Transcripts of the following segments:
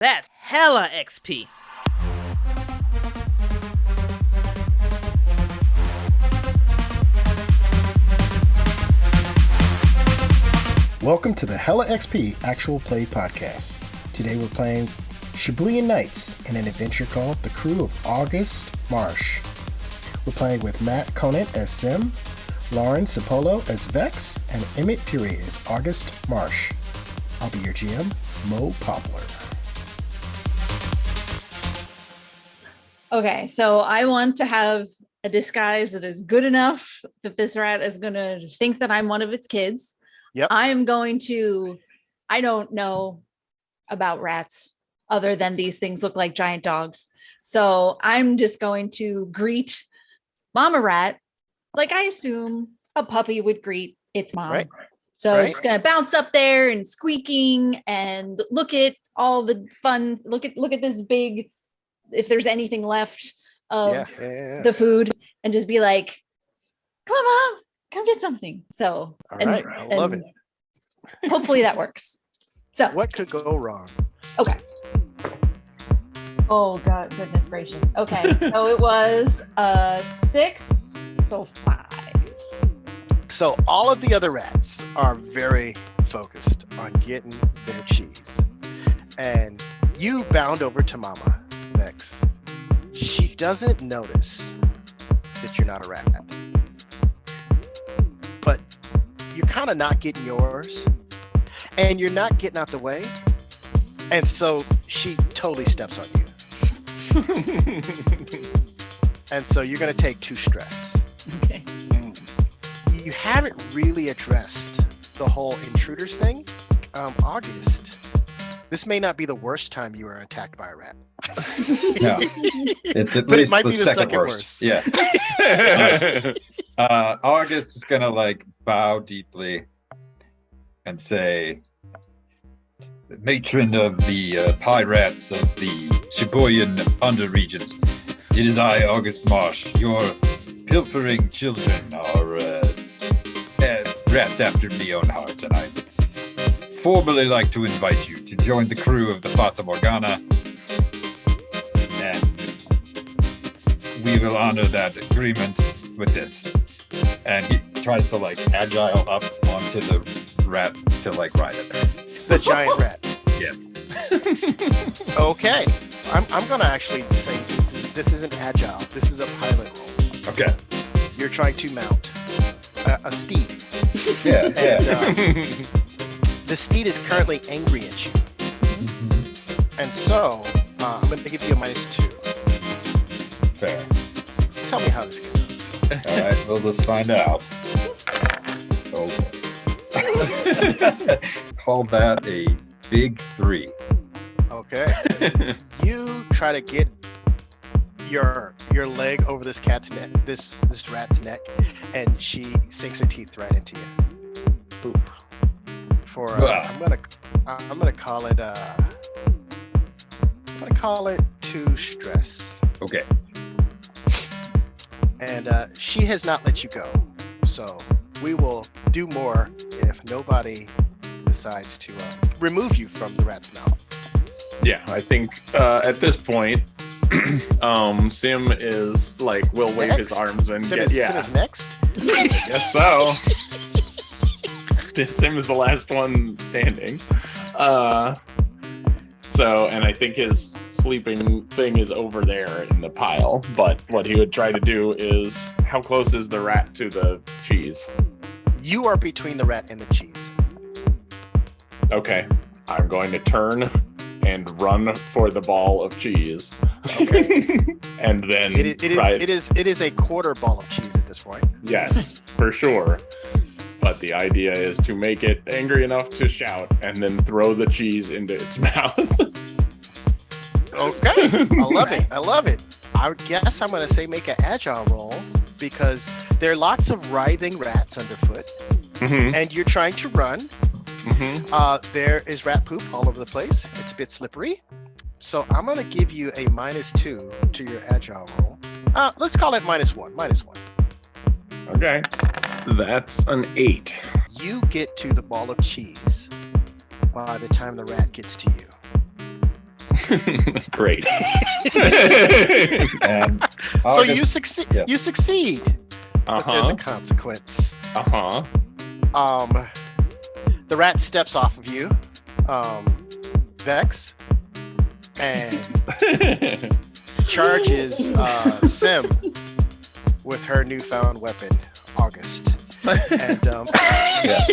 That's hella XP. Welcome to the Hella XP Actual Play Podcast. Today we're playing Shibuyan Knights in an adventure called The Crew of August Marsh. We're playing with Matt Conant as Sim, Lauren Cipollo as Vex, and Emmett Furey as August Marsh. I'll be your GM, Moe Poplar. Okay, so I want to have a disguise that is good enough that this rat is going to think that I'm one of its kids. Yep. I don't know about rats other than these things look like giant dogs. So I'm just going to greet Mama Rat like I assume a puppy would greet its mom. Right. So Right. just gonna bounce up there and squeaking and look at all the fun. Look at this big, if there's anything left of the food, and just be like, "Come on, Mom, come get something." So, All right. I love it. Hopefully that works. So, What could go wrong? okay. Oh God, goodness gracious. Okay, so it was 6, so 5. So all of the other rats are very focused on getting their cheese. And you bound over to Mama, Vex. She doesn't notice that you're not a rat. But you're kind of not getting yours. And you're not getting out the way. And so she totally steps on you. And so you're going to take 2 stress. Okay. You haven't really addressed the whole intruders thing. August, this may not be the worst time you were attacked by a rat. No, it's at But least it might the be the second second worst. worst. Yeah. August is gonna bow deeply and say, "Matron of the pirates of the Shibuyan underregions, it is I, August Marsh. Your pilfering children are rats after my own heart, and I formally like to invite you to join the crew of the Fata Morgana, and we will honor that agreement with this." And he tries to agile up onto the rat to ride it. The giant rat. Yeah. Okay. I'm going to actually say this isn't agile. This is a pilot roll. Okay. You're trying to mount a steed. Yeah. And the steed is currently angry at you. And so I'm going to give you a -2. Fair. Tell me how this goes. All right, we'll just find out. Oh. Call that a big 3. Okay. You try to get your leg over this cat's neck, this rat's neck, and she sinks her teeth right into you. Ooh. For I'm gonna call it 2 stress. Okay. And she has not let you go. So we will do more if nobody decides to remove you from the rat's mouth. Yeah, I think at this point, Sim is will wave his arms and Sim get is next. I guess so. Sim is the last one standing. And I think his sleeping thing is over there in the pile. But what he would try to do is, how close is the rat to the cheese? You are between the rat and the cheese. Okay, I'm going to turn and run for the ball of cheese. Okay. And then It is a quarter ball of cheese at this point. Yes, for sure. But the idea is to make it angry enough to shout and then throw the cheese into its mouth. Okay, I love it. I guess I'm going to say make an agile roll because there are lots of writhing rats underfoot, and you're trying to run. There is rat poop all over the place. It's a bit slippery. So I'm going to give you a -2 to your agile roll. Let's call it -1. -1. Okay. That's an 8. You get to the ball of cheese by the time the rat gets to you. Great. And So you August- succeed. yeah. You succeed. But there's a Uh-huh. consequence. Uh-huh. The rat steps off of you, Vex, and charges Sim with her newfound weapon, August. And yeah.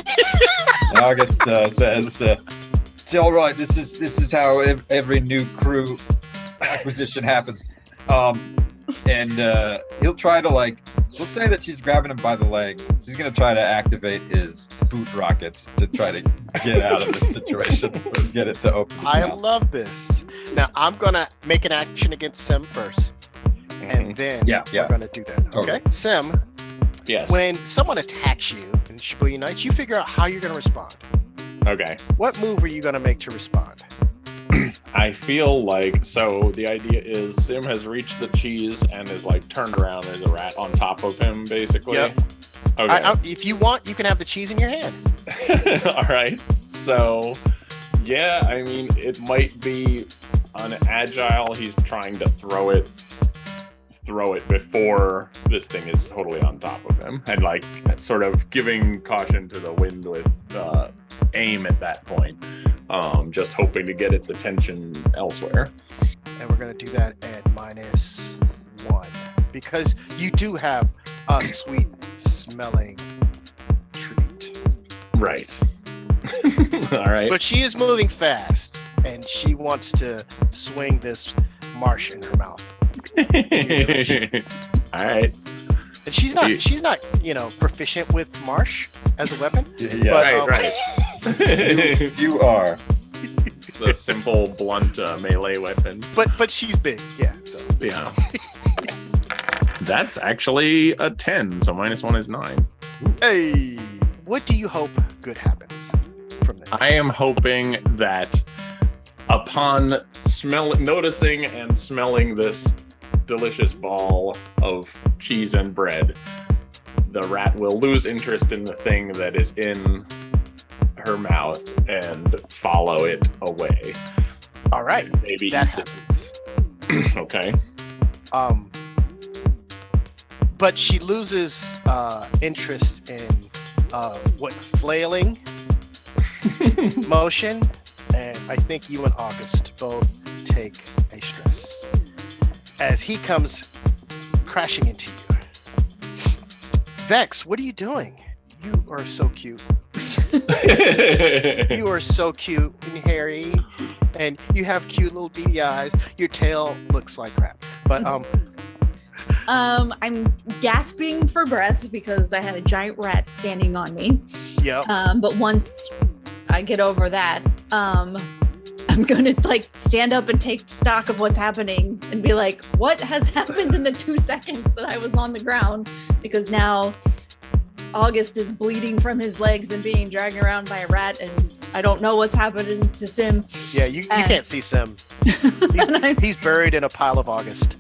And August says, "It's all right. This is how every new crew acquisition happens." And he'll try to we'll say that she's grabbing him by the legs. She's gonna try to activate his boot rockets to try to get out of this situation, or get it to open his I mouth. love this. Now I'm gonna make an action against Sim first, and then Yeah, yeah. we're gonna do that. Okay, Totally. Sim. Yes. When someone attacks you in Shibuyan Knights, you figure out how you're gonna respond. Okay. What move are you gonna make to respond? I feel like, so the idea is Sim has reached the cheese and is turned around as a rat on top of him, basically. Yep. Okay. If you want, you can have the cheese in your hand. All right. So, yeah, I mean, it might be an agile. He's trying to throw it before this thing is totally on top of him, and sort of giving caution to the wind with aim at that point. Just hoping to get its attention elsewhere. And we're gonna do that at -1 because you do have a sweet smelling treat. Right. All right. But she is moving fast and she wants to swing this marsh in her mouth. All right. And she's not, proficient with marsh as a weapon. Yeah, But, right. you are. The simple, blunt melee weapon. But she's big, yeah. So Yeah. That's actually a 10, so -1 is 9. hey, what do you hope good happens from this? I am hoping that upon noticing and smelling this delicious ball of cheese and bread, the rat will lose interest in the thing that is in her mouth and follow it away. All right, Maybe that eat happens. Okay. But she loses interest in flailing motion, and I think you and August both take a stress as he comes crashing into you. Vex, what are you doing? You are so cute. You are so cute and hairy, and you have cute little beady eyes. Your tail looks like crap, but I'm gasping for breath because I had a giant rat standing on me. yep. But once I get over that, I'm gonna stand up and take stock of what's happening and be like, what has happened in the 2 seconds that I was on the ground? Because now August is bleeding from his legs and being dragged around by a rat, and I don't know what's happening to Sim. Yeah, you can't see Sim. He's buried in a pile of August.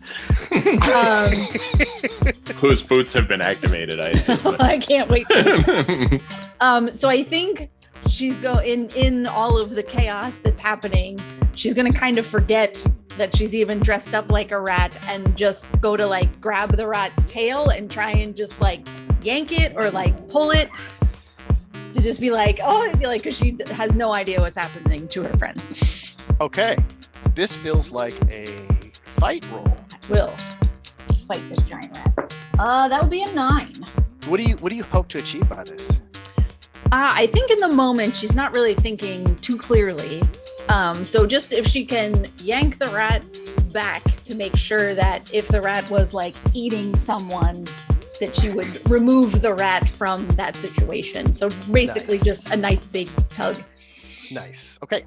Whose boots have been activated, I assume. I can't wait. So I think she's in all of the chaos that's happening, she's gonna kind of forget that she's even dressed up like a rat and just go to grab the rat's tail and try and just yank it or pull it to just be because she has no idea what's happening to her friends. Okay, this feels like a fight roll. Will fight this giant rat. That would be a 9. What do you hope to achieve by this? I think in the moment she's not really thinking too clearly. So just if she can yank the rat back to make sure that if the rat was eating someone, that she would remove the rat from that situation. So basically Nice. just a nice big tug. Nice. Okay,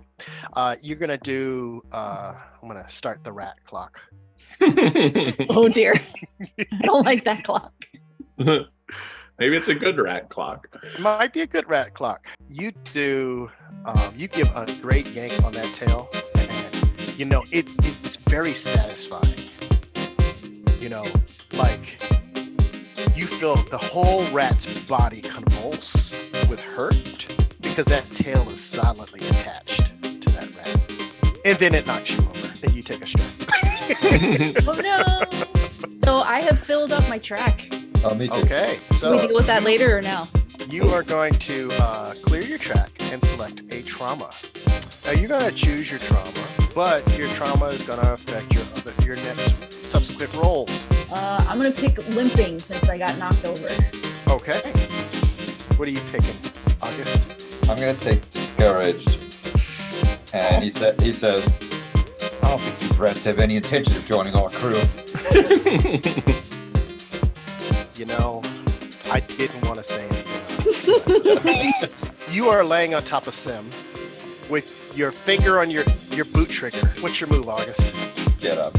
you're gonna do. I'm gonna start the rat clock. Oh dear. I don't like that clock. Maybe it's a good rat clock. It might be a good rat clock. You do. You give a great yank on that tail, and it's very satisfying. You feel the whole rat's body convulse with hurt because that tail is solidly attached to that rat, and then it knocks you over, Oh no! So I have filled up my track. Oh, me too. Okay, Can we so deal with that later or now? you are going to clear your track and select a trauma. Now you're going to choose your trauma, but your trauma is going to affect your next subsequent rolls. I'm gonna pick limping since I got knocked over. Okay. What are you picking, August? I'm gonna take discouraged. And he says, I don't think these rats have any intention of joining our crew. You know, I didn't want to say anything. You are laying on top of Sim with your finger on your boot trigger. What's your move, August? Get up.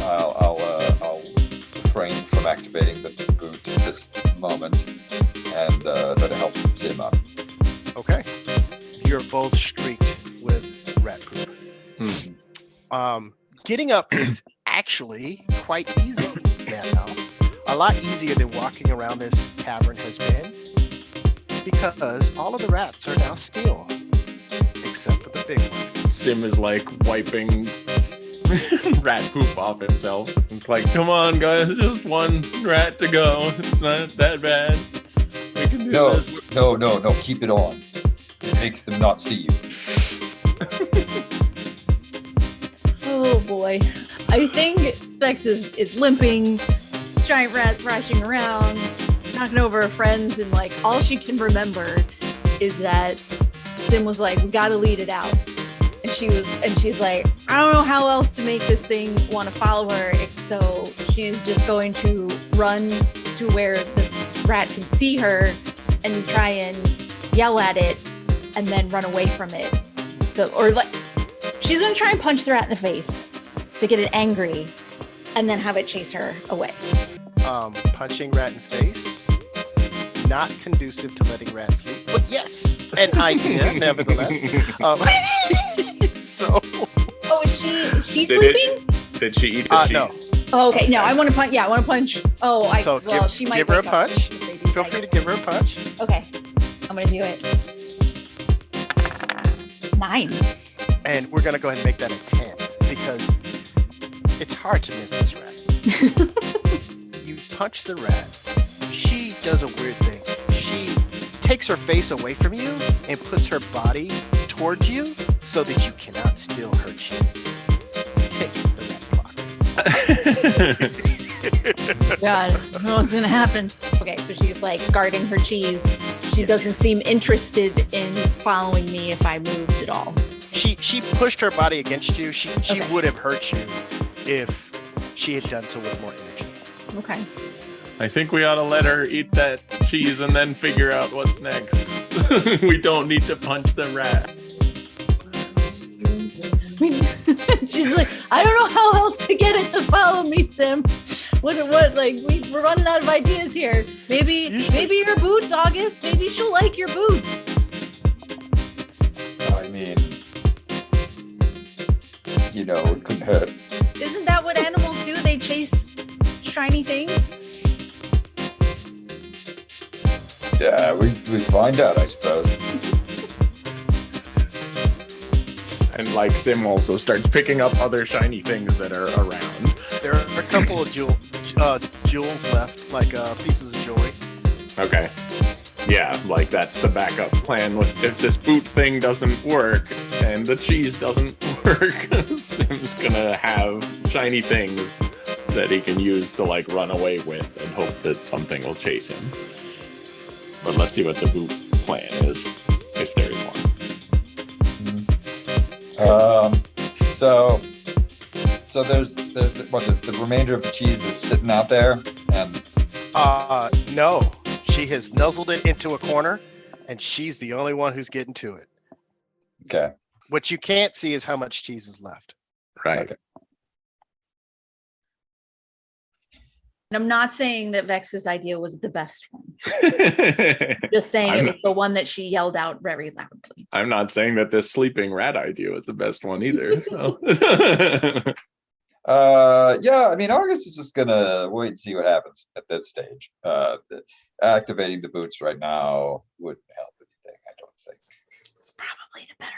I'll refrain from activating the boot at this moment and try to help Sim up. Okay. You're both streaked with rat poop. Getting up is actually quite easy now. A lot easier than walking around this cavern has been, because all of the rats are now still, except for the big one. Sim is like wiping rat poop off himself. It's like, come on, guys, just one rat to go. It's not that bad. We can do No, this. no, keep it on. It makes them not see you. Oh boy. I think Vex is limping, giant rat thrashing around, knocking over her friends, and like all she can remember is that Sim was like, we gotta lead it out. And she's like, I don't know how else to make this thing want to follow her. So she's just going to run to where the rat can see her and try and yell at it and then run away from it. She's going to try and punch the rat in the face to get it angry and then have it chase her away. Punching rat in face, not conducive to letting rats sleep, but yes, an idea nevertheless. Oh, is she sleeping? Did she eat the cheese? No. Oh, okay. No, I want to punch. Yeah, I want to punch. Oh, she might give her a wake up. punch. Feel free to give her a punch. Okay, I'm gonna do it. 9. And we're gonna go ahead and make that a 10 because it's hard to miss this rat. You punch the rat. She does a weird thing. She takes her face away from you and puts her body towards you so that you cannot steal her cheese. Take the rat block. God, what's gonna happen? Okay, so she's like guarding her cheese. She doesn't seem interested in following me if I moved at all. She pushed her body against you. She Okay. would have hurt you if she had done so with more energy. Okay. I think we ought to let her eat that cheese and then figure out what's next. We don't need to punch the rat. She's like, I don't know how else to get it to follow me, Sim. What, like, we're running out of ideas here. Maybe your boots, August. Maybe she'll like your boots. I mean, it couldn't hurt. Isn't that what animals do? They chase shiny things? Yeah, we find out, I suppose. And like Sim also starts picking up other shiny things that are around. There are a couple of jewels left, like pieces of jewelry. Okay. Yeah, like that's the backup plan. If this boot thing doesn't work and the cheese doesn't work, Sim's gonna have shiny things that he can use to like run away with and hope that something will chase him. But let's see what the boot plan is, if there is one. So there's the remainder of the cheese is sitting out there, and No. She has nuzzled it into a corner, and she's the only one who's getting to it. okay. What you can't see is how much cheese is left. Right. Okay. And I'm not saying that Vex's idea was the best one. Just saying it was the one that she yelled out very loudly. I'm not saying that this sleeping rat idea was the best one either. So. Yeah, I mean, August is just gonna wait and see what happens at this stage. Activating the boots right now wouldn't help anything, I don't think. It's probably the better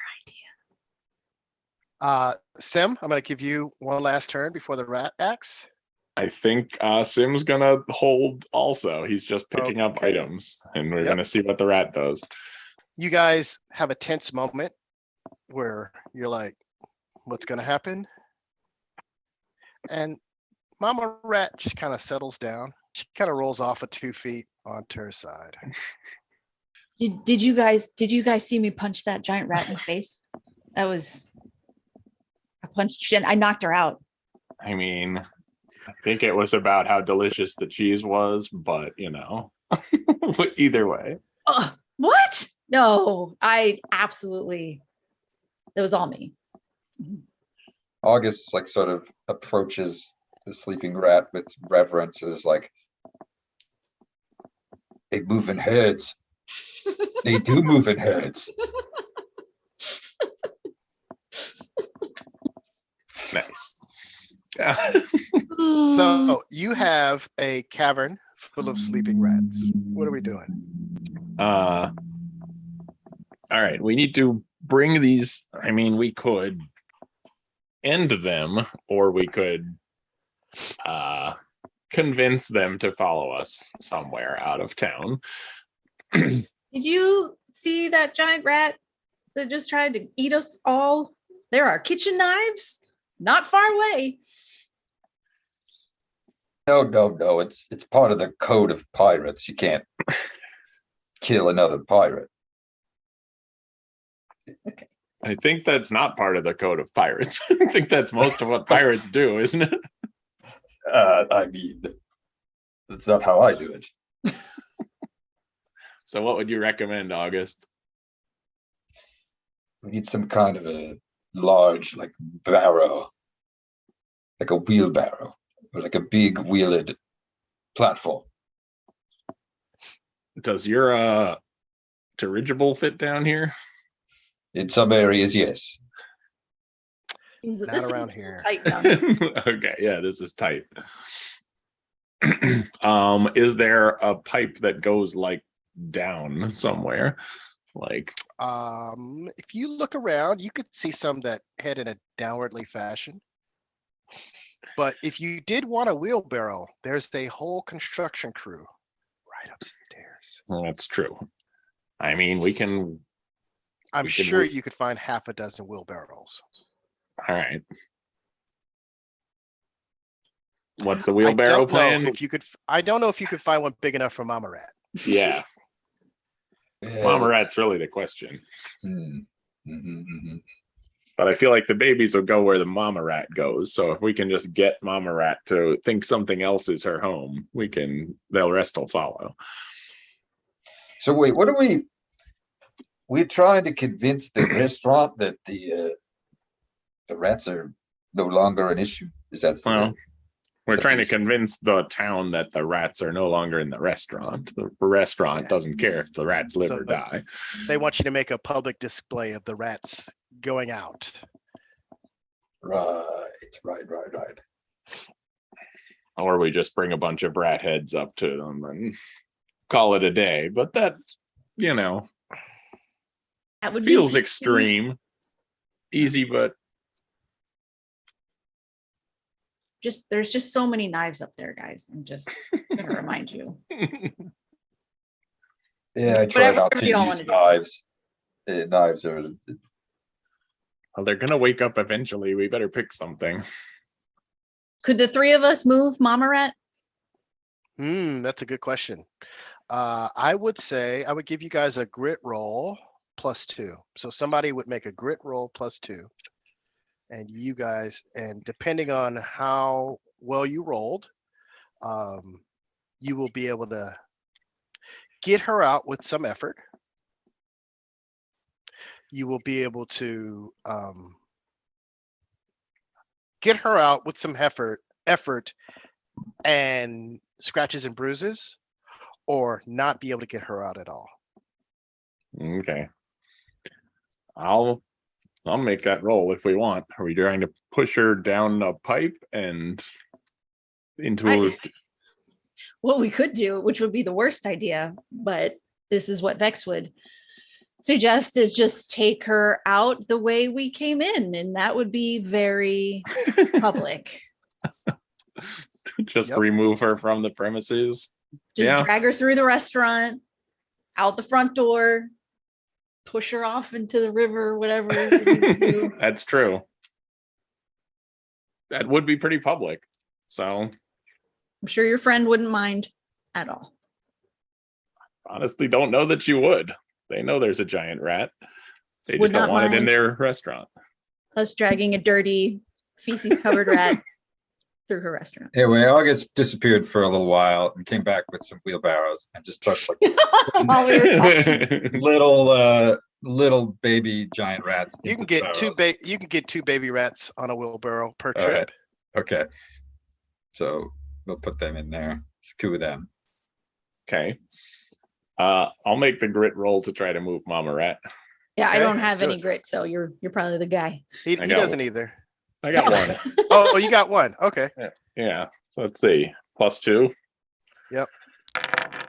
Sim, I'm going to give you one last turn before the rat acts. I think Sim's gonna hold also. He's just picking up Okay. items, and we're Yep. gonna see what the rat does. You guys have a tense moment where you're like, what's going to happen? And Mama Rat just kind of settles down. She kind of rolls off of 2 feet onto her side. Did you guys see me punch that giant rat in the face? I punched and I knocked her out. I mean, I think it was about how delicious the cheese was, but either way. What? No, I absolutely. That was all me. August like sort of approaches the sleeping rat with reverence, is like, they move in herds. They do move in herds. Nice. So you have a cavern full of sleeping rats. What are we doing? All right, we need to bring these. I mean, we could end them, or we could convince them to follow us somewhere out of town. Did you see that giant rat that just tried to eat us all? There are kitchen knives not far away. No. It's part of the code of pirates. You can't kill another pirate. I think that's not part of the code of pirates. I think that's most of what pirates do, isn't it? I mean, that's not how I do it. So what would you recommend, August? We need some kind of a large, like, barrow, like a wheelbarrow, or like a big wheeled platform. Does your dirigible fit down here? In some areas, yes. This Not is around here. tight down here. Okay, yeah, this is tight. Is there a pipe that goes like down somewhere? Like, If you look around, you could see some that head in a downwardly fashion. But if you did want a wheelbarrow, there's a whole construction crew right upstairs. well, that's true. I mean, we can. I'm we can sure wo- you could find half a dozen wheelbarrows. All right. What's the I wheelbarrow don't know plan? if you could. I don't know if you could find one big enough for Mama Rat. Yeah, Mama Rat's really the question. Mm-hmm. But I feel like the babies will go where the Mama Rat goes. So if we can just get Mama Rat to think something else is her home, the rest will follow. So wait, what are we? We're trying to convince the restaurant that the rats are no longer an issue. Is that Well, we're trying to convince the town that the rats are no longer in the restaurant. The restaurant doesn't care if the rats live or die. They want you to make a public display of the rats going out. right? Or we just bring a bunch of rat heads up to them and call it a day. But that, That would feels be extreme. Easy, but there's just so many knives up there, guys. I'm just gonna remind you. Yeah, I try not Whatever to you all use wanna do. knives. Knives are. well, they're gonna wake up eventually. We better pick something. Could the three of us move Mama Rat? That's a good question. I would say I would give you guys a grit roll +2. So somebody would make a grit roll +2. And you guys, and depending on how well you rolled, you will be able to get her out with some effort. You will be able to get her out with some effort and scratches and bruises, or not be able to get her out at all. Okay. I'll make that roll if we want. Are we trying to push her down a pipe and into What we could do, which would be the worst idea, but this is what Vex would suggest is just take her out the way we came in, and that would be very public. Just Yep. remove her from the premises. Just Yeah. drag her through the restaurant, out the front door, push her off into the river, whatever you need to do. That's true. That would be pretty public. So I'm sure your friend wouldn't mind at all. honestly, don't know that you would. They know there's a giant rat. They Would just don't not want it in mind. their restaurant. Us dragging a dirty, feces-covered rat through her restaurant. Anyway, August disappeared for a little while and came back with some wheelbarrows and just started like While we were talking. little baby giant rats. You can into the get barrels. you can get 2 baby rats on a wheelbarrow per All trip. right. Okay. So we'll put them in there. It's 2 of them. Okay. I'll make the grit roll to try to move Mama Rat. Yeah, I Okay, don't let's have do any it. grit, so you're probably the guy. He got doesn't either. I got one. Oh, you got one. Okay. Yeah. So let's see. +2. Yep.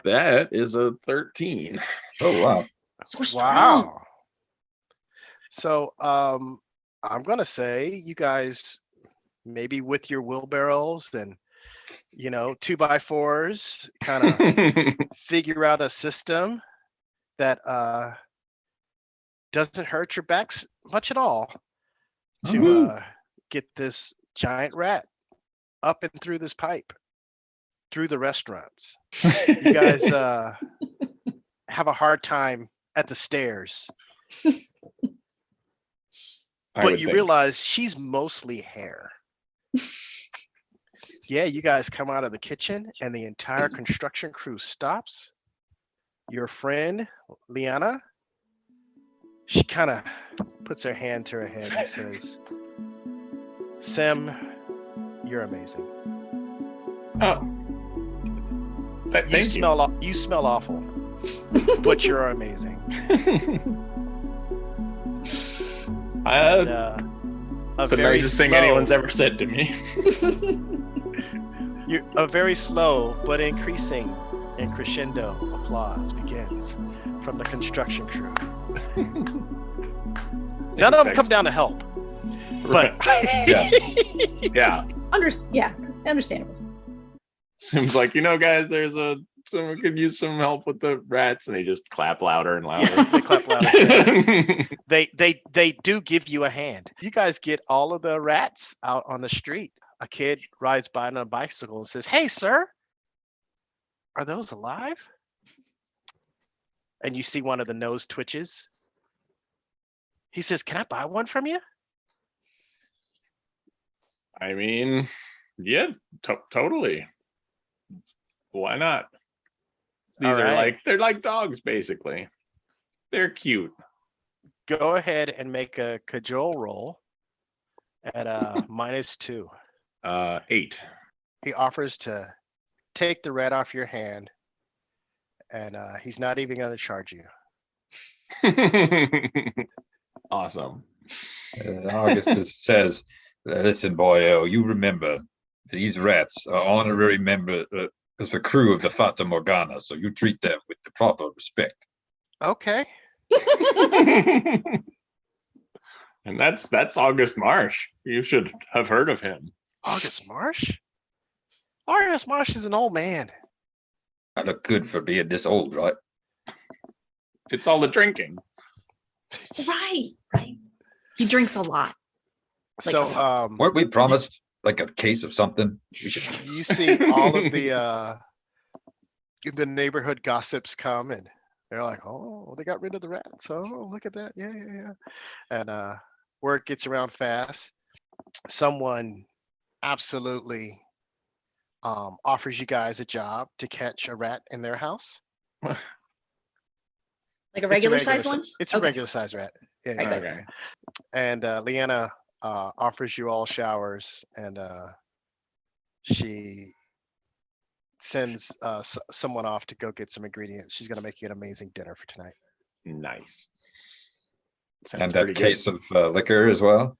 That is a 13. Oh wow. So strong. Wow. So I'm gonna say you guys maybe with your wheelbarrows and 2x4s kind of figure out a system that doesn't hurt your backs much at all to get this giant rat up and through this pipe through the restaurants. You guys have a hard time at the stairs, I but would you think. realize she's mostly hair. Yeah, you guys come out of the kitchen and the entire construction crew stops. Your friend, Liana, she kind of puts her hand to her head and says, Sim, you're amazing. Oh. You Thank smell awful, but you're amazing. And, It's the nicest thing anyone's ever said to me. A very slow but increasing and crescendo applause begins from the construction crew. None of them come down to help, but Yeah. Yeah. Understandable. Seems like, guys, someone could use some help with the rats, and they just clap louder and louder. they clap louder. They do give you a hand. You guys get all of the rats out on the street. A kid rides by on a bicycle and says, "Hey, sir, are those alive?" And you see one of the nose twitches. He says, "Can I buy one from you?" I mean, yeah, totally. Why not? These All are right. they're like dogs, basically. They're cute. Go ahead and make a cajole roll at -2. 8. He offers to take the rat off your hand, and he's not even going to charge you. Awesome. August just says, "Listen, boyo, you remember these rats are honorary members of the crew of the Fata Morgana, so you treat them with the proper respect." Okay. And that's August Marsh. You should have heard of him. August Marsh? August Marsh is an old man. I look good for being this old, right? It's all the drinking. Right. He drinks a lot. Like So Weren't we promised like a case of something? We should. you see all of the neighborhood gossips come, and they're like, "Oh, they got rid of the rats. Oh, look at that. Yeah. And word gets around fast. Someone absolutely offers you guys a job to catch a rat in their house. Like a It's a regular size one? It's a Okay. regular size rat. Yeah. Okay. Okay. And Leanna offers you all showers, and she sends someone off to go get some ingredients. She's gonna make you an amazing dinner for tonight. Nice. And Sounds that pretty case good. of liquor as well.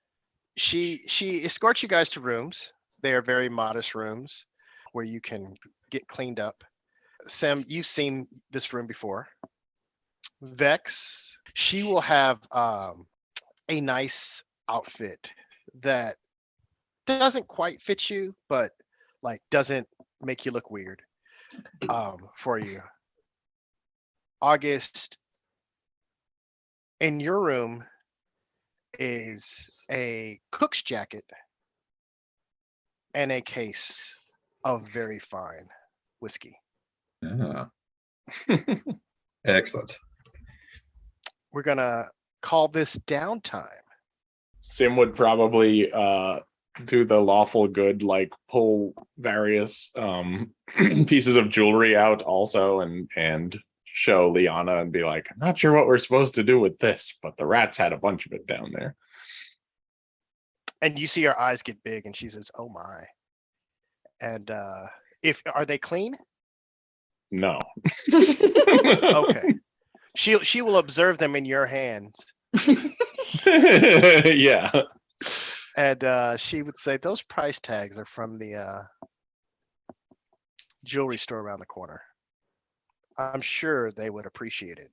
She escorts you guys to rooms. They are very modest rooms where you can get cleaned up. Sam, you've seen this room before. Vex, She will have a nice outfit that doesn't quite fit you, but like doesn't make you look weird for you. August, in your room is a cook's jacket and a case of very fine whiskey. Yeah. Excellent. We're gonna call this downtime. Sim would probably do the lawful good, like pull various pieces of jewelry out also and show Liana and be like, I'm not sure what we're supposed to do with this, but the rats had a bunch of it down there. And you see her eyes get big and she says, oh my. And are they clean? No. Okay. She will observe them in your hands. Yeah. And she would say, those price tags are from the jewelry store around the corner. I'm sure they would appreciate it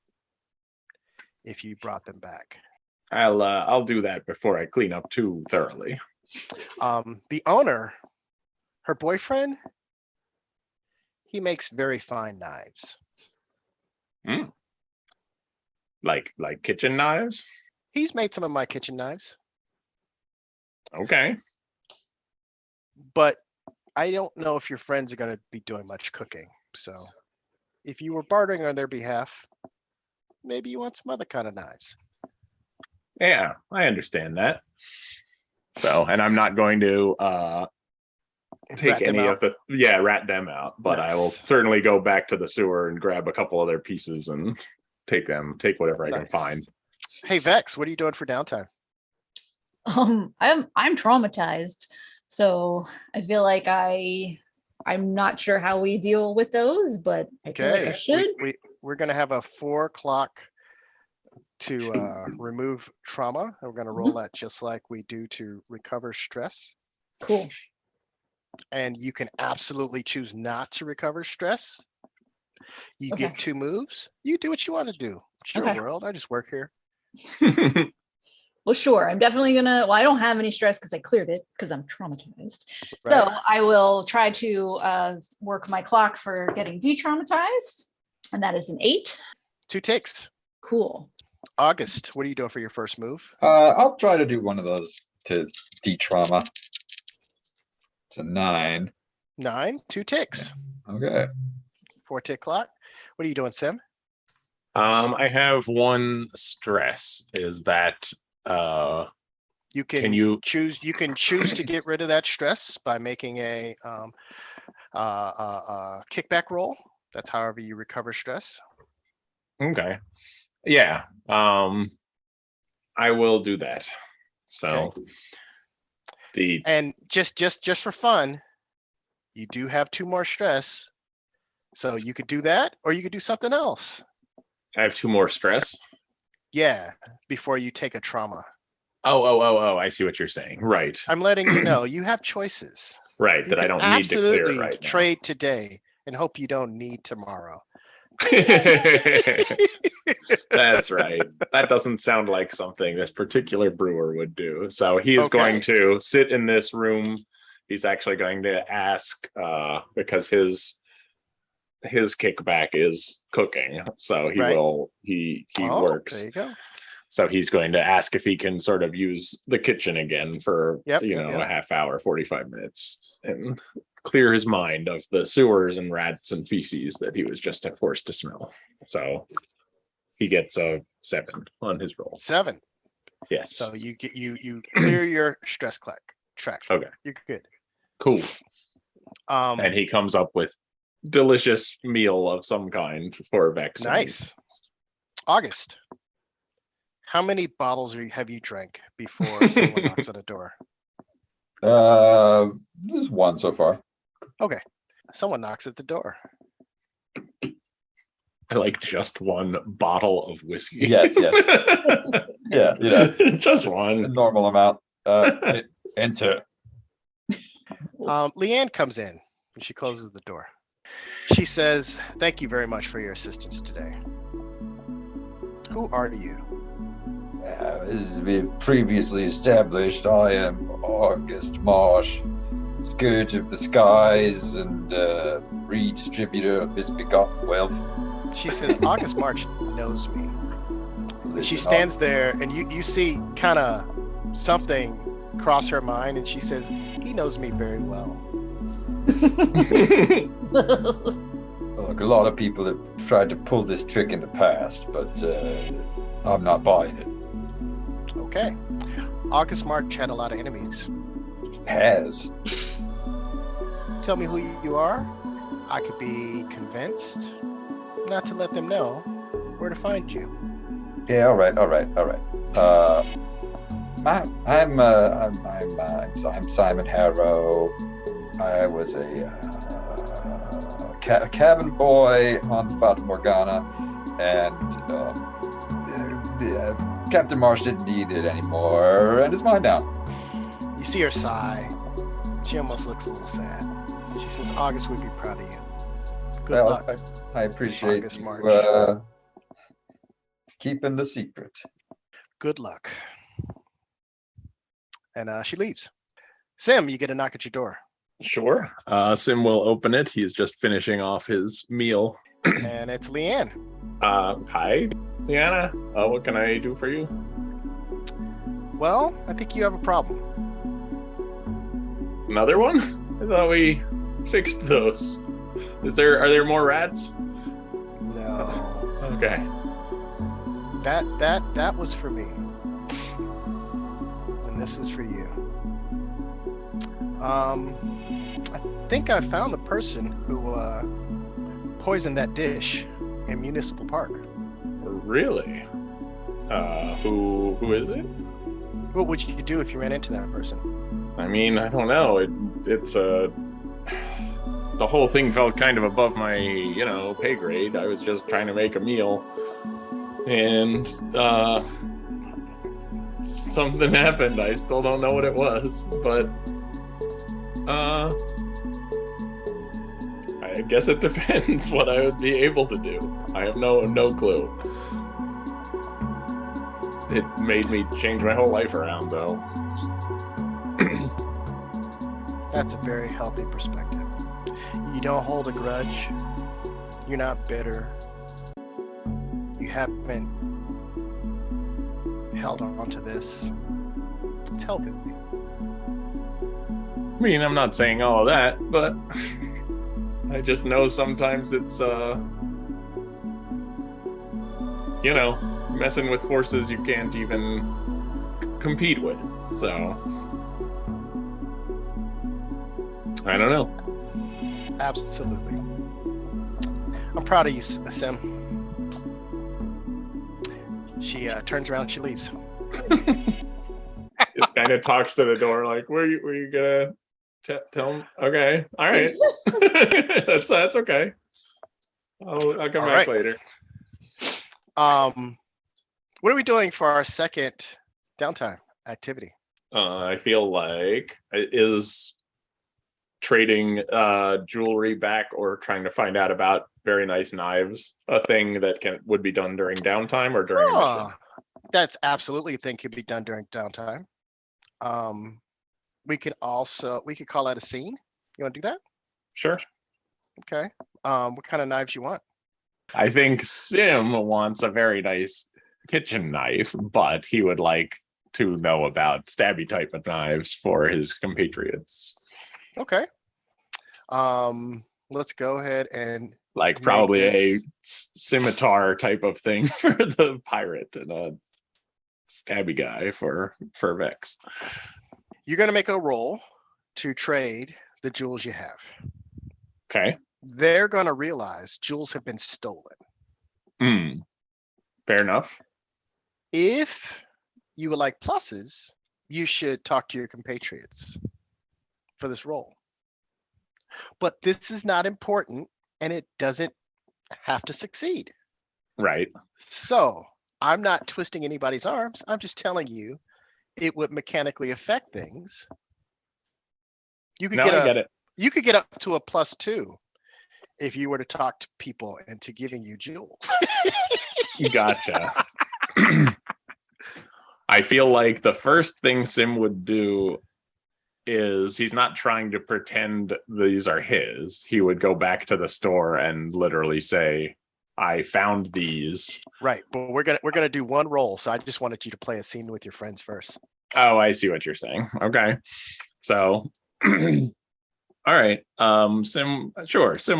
if you brought them back. I'll do that before I clean up too thoroughly. The owner, her boyfriend, he makes very fine knives. Like kitchen knives? He's made some of my kitchen knives, Okay. but I don't know if your friends are going to be doing much cooking. So if you were bartering on their behalf, maybe you want some other kind of knives. Yeah, I understand that. So, and I'm not going to take Rat them any out. of rat them out, but I will Nice. certainly go back to the sewer and grab a couple other pieces and take whatever I can Nice. find. Hey Vex, what are you doing for downtime? I'm traumatized, so I feel like I'm not sure how we deal with those, but I feel like I should. We're gonna have a 4 o'clock to remove trauma. And we're gonna roll that just like we do to recover stress. Cool. And you can absolutely choose not to recover stress. You get 2 moves. You do what you want to do. It's your world. I just work here. Well, sure. I'm definitely gonna. Well, I don't have any stress because I cleared it because I'm traumatized. Right. So I will try to work my clock for getting de-traumatized, and that is an 8. 2 takes. Cool. August, what are you doing for your first move? I'll try to do one of those to de-trauma. It's a 9. 9, 2 ticks. Okay. 4 tick clock. What are you doing, Sim? I have one stress. Is that You can choose. You can choose to get rid of that stress by making a kickback roll. That's however you recover stress. okay? Yeah. I will do that. So And just for fun, you do have 2 more stress. So you could do that, or you could do something else. I have 2 more stress. Yeah, before you take a trauma. Oh, I see what you're saying. Right. I'm letting you know you have choices. Right, You that I can don't need to clear absolutely right now. trade today and hope you don't need tomorrow. That's right. That doesn't sound like something this particular brewer would do. So he is going to sit in this room. He's actually going to ask because his kickback is cooking. So he will he works. There you go. So he's going to ask if he can sort of use the kitchen again for a half hour, 45 minutes, and clear his mind of the sewers and rats and feces that he was just forced to smell. So he gets a 7 on his roll. 7. Yes. So you get you clear your stress track. Okay. You're good. Cool. And he comes up with delicious meal of some kind for Vex. Nice. August, how many bottles have you drank before someone knocks on the door? There's 1 so far. Okay. Someone knocks at the door. I like just 1 bottle of whiskey. Yes. Yeah, just a 1. normal amount. Enter. Leanne comes in and she closes the door. She says, "Thank you very much for your assistance today. Who are you? As we've previously established, I am August Marsh, Scourge of the Skies and redistributor of misbegotten wealth. She says, August Marsh knows me. She Listen, stands there, and you see kind of something cross her mind, and she says, he knows me very well. Look, a lot of people have tried to pull this trick in the past, but I'm not buying it. Okay. August Marsh had a lot of enemies. Has. Tell me who you are. I could be convinced not to let them know where to find you. Yeah, all right. I'm Simon Harrow. I was a cabin boy on the Fata Morgana, and Captain Marsh didn't need it anymore, and it's mine now. You see her sigh. She almost looks a little sad. She says, August would be proud of you. Good luck. I appreciate August you Marsh. keeping the secret. Good luck. And she leaves. Sim, you get a knock at your door. Sure. Sim will open it. He's just finishing off his meal. And it's Leanne. Hi, Leanna. What can I do for you? Well, I think you have a problem. Another one? I thought we fixed those. Are there more rats? No. Okay. That was for me. And this is for you. I think I found the person who poisoned that dish in Municipal Park. Really? Who is it? What would you do if you ran into that person? I mean, I don't know. It's the whole thing felt kind of above my, pay grade. I was just trying to make a meal, and something happened. I still don't know what it was, but I guess it depends what I would be able to do. I have no clue. It made me change my whole life around, though. That's a very healthy perspective. You don't hold a grudge. You're not bitter. You haven't held on to this. It's healthy. I mean, I'm not saying all of that, but I just know sometimes it's, messing with forces you can't even compete with. So, I don't know. Absolutely. I'm proud of you, Sim. She turns around and she leaves. Just kind of talks to the door like, were you gonna tell him? Okay, all right. that's okay. I'll come back later. What are we doing for our second downtime activity? I feel like is trading jewelry back or trying to find out about very nice knives a thing that would be done during downtime or during a mission? That's absolutely a thing could be done during downtime. We could call that a scene. You want to do that? Sure. Okay. What kind of knives you want? I think Sim wants a very nice kitchen knife, but he would like to know about stabby type of knives for his compatriots. Okay. Let's go ahead and like probably a scimitar type of thing for the pirate and a stabby guy for Vex. You're going to make a roll to trade the jewels you have. Okay. They're going to realize jewels have been stolen. Fair enough. If you would like pluses, you should talk to your compatriots for this roll. But this is not important, and it doesn't have to succeed. Right. So I'm not twisting anybody's arms. I'm just telling you it would mechanically affect things. You could get up to a +2 if you were to talk to people into giving you jewels. Gotcha. I feel like the first thing Sim would do is he's not trying to pretend these are his. He would go back to the store and literally say, I found these. Right, but we're gonna do one roll, so I just wanted you to play a scene with your friends first. Oh, I see what you're saying. Okay. So all right. Sim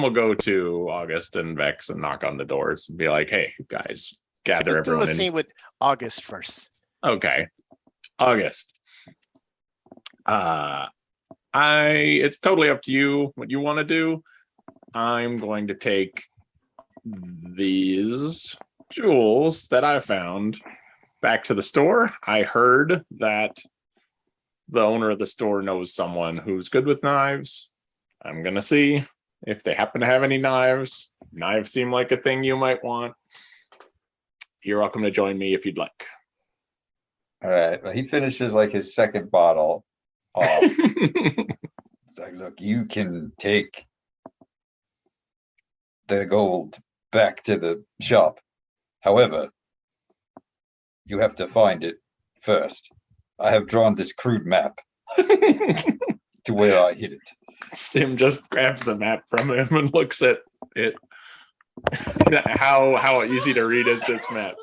will go to August and Vex and knock on the doors and be like, hey guys, gather Let's do everyone a in. scene with August first. Okay. August. It's totally up to you what you want to do. I'm going to take these jewels that I found back to the store. I heard that the owner of the store knows someone who's good with knives. I'm gonna see if they happen to have any knives. Knives seem like a thing you might want. You're welcome to join me if you'd like. All right. Well, he finishes like his second bottle off. It's like, look, you can take the gold back to the shop. However, you have to find it first. I have drawn this crude map to where I hid it. Sim just grabs the map from him and looks at it. How easy to read is this map?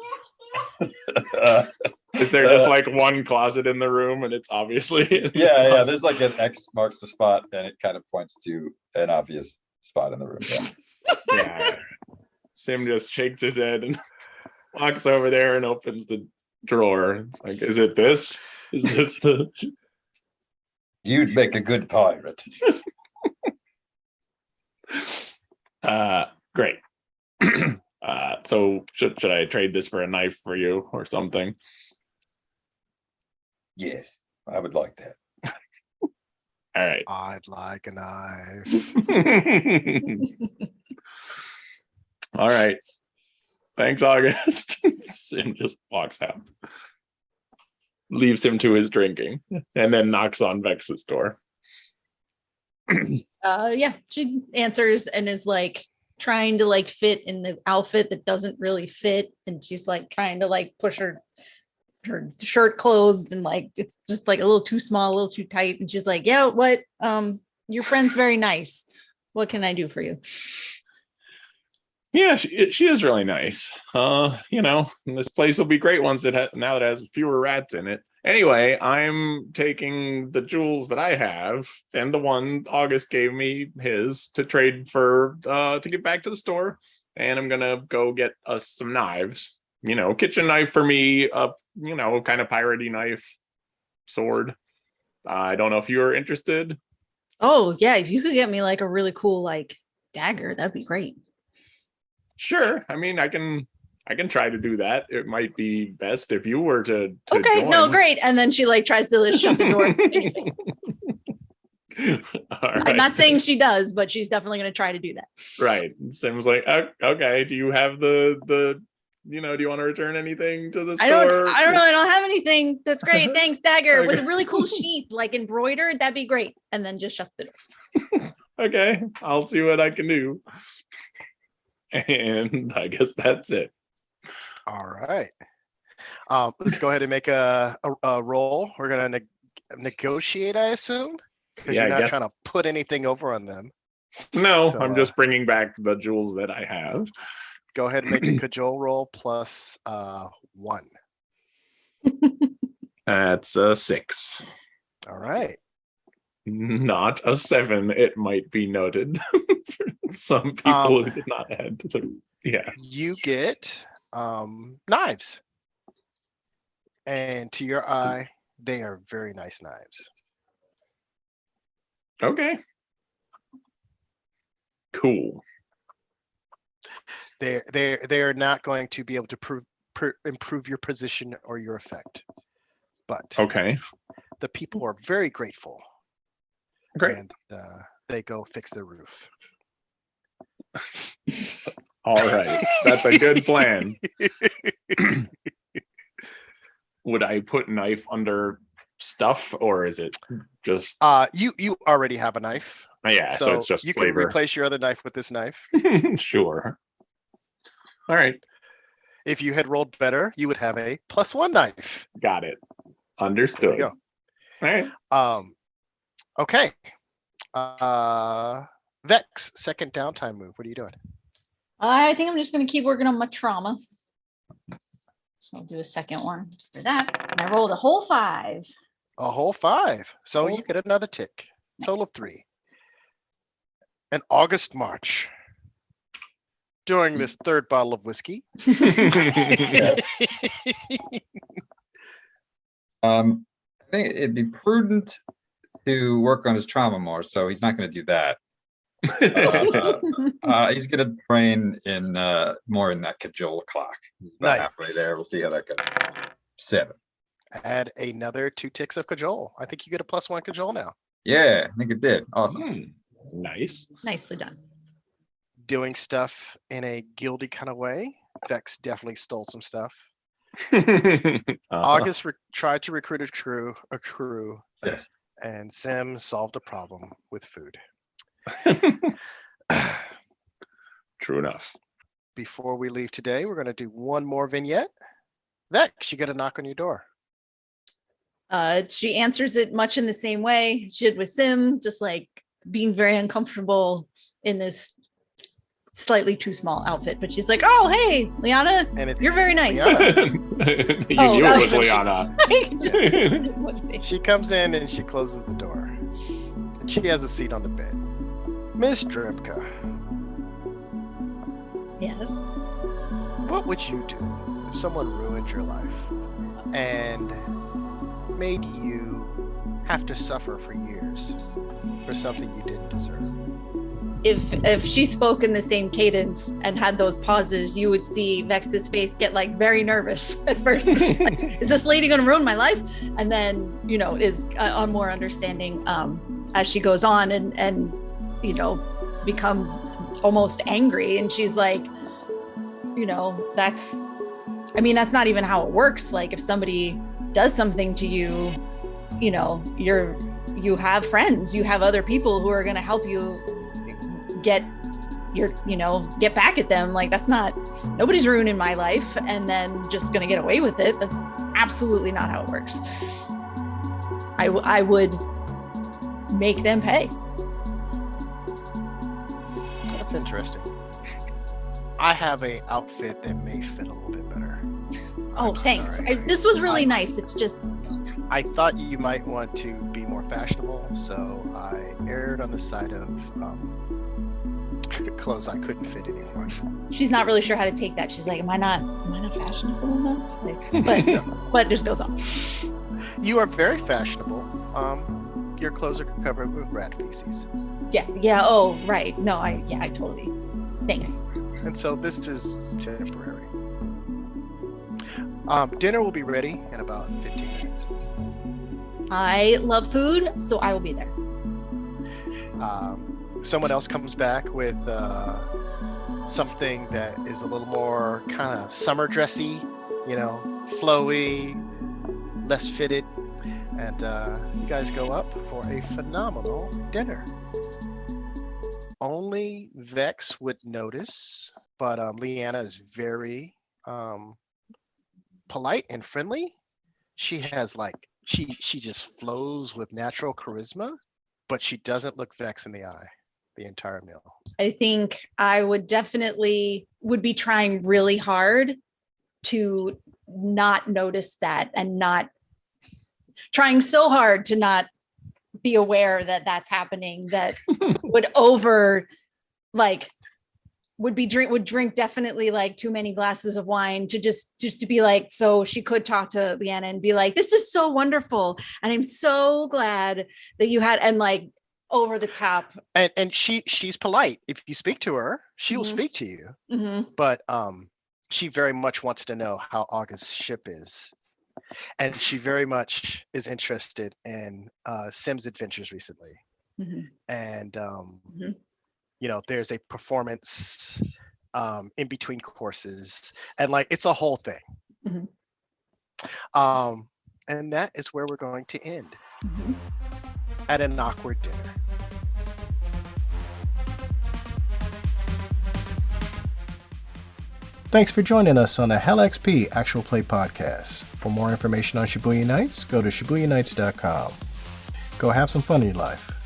Is there just like one closet in the room and it's obviously yeah, there's like an X marks the spot and it kind of points to an obvious spot in the room. Yeah. Sim just shakes his head and walks over there and opens the drawer. It's like, is it this? Is this the You'd make a good pirate. Great. So should I trade this for a knife for you or something? Yes, I would like that. All right. I'd like a knife. All right. Thanks, August. Sim just walks out. Leaves him to his drinking and then knocks on Vex's door. Yeah, she answers and is like trying to like fit in the outfit that doesn't really fit, and she's like trying to like push her shirt closed, and like it's just like a little too small, a little too tight, and she's like, yeah, what, your friend's very nice, what can I do for you? Yeah, she is really nice. This place will be great once now that it has fewer rats in it. Anyway, I'm taking the jewels that I have and the one August gave me his to trade for to get back to the store, and I'm gonna go get us some knives. Kitchen knife for me, kind of piratey knife, sword. I don't know if you're interested. Oh yeah, if you could get me like a really cool like dagger, that'd be great. Sure. I mean, I can try to do that. It might be best if you were to okay, join. no, great. And then she like tries to shut the door in your face. Right. I'm not saying she does, but she's definitely going to try to do that. Right. Sim's like, okay, do you have the do you want to return anything to the store? I don't know. I don't have anything. That's great. Thanks, dagger with a really cool sheath, like embroidered. That'd be great. And then just shuts the door. Okay, I'll see what I can do. And I guess that's it. All right. Let's go ahead and make a roll. We're gonna negotiate, I assume, because Yeah, you're I not guess. trying to put anything over on them. No, So, I'm just bringing back the jewels that I have. Go ahead and make a cajole roll plus 1. That's a 6. All right. Not a 7, it might be noted. For some people who did not add to the You get knives, and to your eye, they are very nice knives. Okay. Cool. They're not going to be able to improve your position or your effect, but Okay. the people are very grateful. Great. And they go fix the roof. All right. That's a good plan. Would I put knife under stuff, or is it just You already have a knife. yeah, so it's just you flavor. can replace your other knife with this knife. Sure. All right. If you had rolled better, you would have a +1 knife. Got it. There Understood. you go. All right. Okay. Vex, second downtime move. What are you doing? I think I'm just going to keep working on my trauma. So I'll do a second one for that. And I rolled a whole 5. A whole 5. So Whole- you get another tick. Nice. Total of 3. An August March. During this third bottle of whiskey. I think it'd be prudent to work on his trauma more, so he's not going to do that. He's going to train in more in that cajole clock. He's about halfway there. We'll see how that goes. 7. Add another 2 ticks of cajole. I think you get a +1 cajole now. Yeah, I think it did. Awesome. Nice. Nicely done. Doing stuff in a guilty kind of way. Vex definitely stole some stuff. August tried to recruit a crew, Yes. and Sim solved a problem with food. True enough. Before we leave today, we're going to do one more vignette. Vex, you got a knock on your door. She answers it much in the same way she did with Sim, just like being very uncomfortable in this slightly too small outfit. But she's like, "Oh, hey, Liana, And you're very nice." Liana. You Oh, knew it was okay. Liana. Just motivation. She comes in and she closes the door. And she has a seat on the bed. Miss Drimka, Yes. what would you do if someone ruined your life and made you have to suffer for years for something you didn't deserve? If she spoke in the same cadence and had those pauses, you would see Vex's face get like very nervous at first. She's like, is this lady going to ruin my life? And then, is on more understanding as she goes on and becomes almost angry. And she's like, that's not even how it works. Like if somebody does something to you, you have friends, you have other people who are going to help you get back at them. Like nobody's ruining my life and then just gonna get away with it. That's absolutely not how it works. I would make them pay. That's interesting. I have a outfit that may fit a little bit better. Oh, I'm thanks. sorry. This was really nice. It's just I thought you might want to be more fashionable, so I erred on the side of clothes I couldn't fit anymore. she's not really sure how to take that. She's like, am I not fashionable enough? Like, but just goes on. You are very fashionable. Your clothes are covered with rat feces. Yeah. Oh, right. No, I totally. Thanks. And so this is temporary. Dinner will be ready in about 15 minutes. I love food, so I will be there. Someone else comes back with something that is a little more kind of summer dressy, flowy, less fitted. And you guys go up for a phenomenal dinner. Only Vex would notice, but Leanna is very polite and friendly. She has she just flows with natural charisma, but she doesn't look Vex in the eye the entire meal. I think I would be trying really hard to not notice that and not trying so hard to not be aware that that's happening, that would drink definitely like too many glasses of wine to just to be like, so she could talk to Leanna and be like, this is so wonderful. And I'm so glad that you had, and like over the top. And she's polite. If you speak to her, she will speak to you. Mm-hmm. But she very much wants to know how August's ship is. And she very much is interested in Sim's adventures recently. Mm-hmm. And there's a performance in between courses, and like it's a whole thing. Mm-hmm. And that is where we're going to end at an awkward dinner. Thanks for joining us on the Hell XP Actual Play Podcast. For more information on Shibuyan Knights, go to shibuyaknights.com. Go have some fun in your life.